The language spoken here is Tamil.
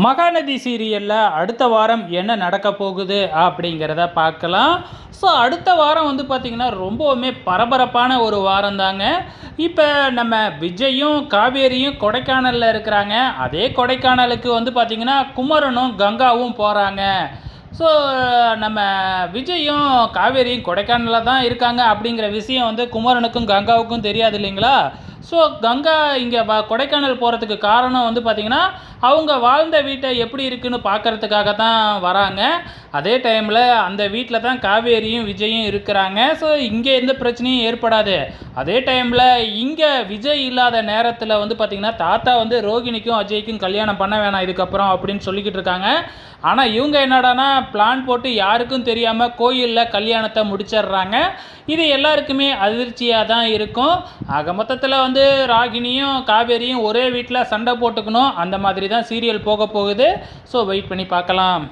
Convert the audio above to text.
மகாநதி சீரியலில் அடுத்த வாரம் என்ன நடக்க போகுது அப்படிங்கிறத பார்க்கலாம். ஸோ அடுத்த வாரம் வந்து பார்த்திங்கன்னா ரொம்பவுமே பரபரப்பான ஒரு வாரம் தாங்க. இப்போ நம்ம விஜயும் காவேரியும் கொடைக்கானலில் இருக்கிறாங்க. அதே கொடைக்கானலுக்கு வந்து பார்த்திங்கன்னா குமரனும் கங்காவும் போகிறாங்க. ஸோ நம்ம விஜயும் காவேரியும் கொடைக்கானலில் தான் இருக்காங்க அப்படிங்கிற விஷயம் வந்து குமரனுக்கும் கங்காவுக்கும் தெரியாது இல்லைங்களா? ஸோ கங்கா இங்கே கொடைக்கானல் போகிறதுக்கு காரணம் வந்து பார்த்திங்கன்னா அவங்க வாழ்ந்த வீட்டை எப்படி இருக்குன்னு பார்க்கறதுக்காக தான் வராங்க. அதே டைமில் அந்த வீட்டில் தான் காவேரியும் விஜயும் இருக்கிறாங்க. ஸோ இங்கே எந்த பிரச்சனையும் ஏற்படாது. அதே டைமில் இங்கே விஜய் இல்லாத நேரத்தில் வந்து பார்த்திங்கன்னா தாத்தா வந்து ரோகிணிக்கும் அஜய்க்கும் கல்யாணம் பண்ண வேணாம் இதுக்கப்புறம் அப்படின்னு சொல்லிக்கிட்டு இருக்காங்க. ஆனால் இவங்க என்னடானா பிளான் போட்டு யாருக்கும் தெரியாமல் கோயிலில் கல்யாணத்தை முடிச்சிடுறாங்க. இது எல்லாருக்குமே அதிர்ச்சியாக தான் இருக்கும். ஆக மொத்தத்தில் வந்து ராகினியும் காவேரியும் ஒரே வீட்டில் சண்டை போட்டுக்கணும், அந்த மாதிரி தான் சீரியல் போக போகுது. ஸோ வெயிட் பண்ணி பார்க்கலாம்.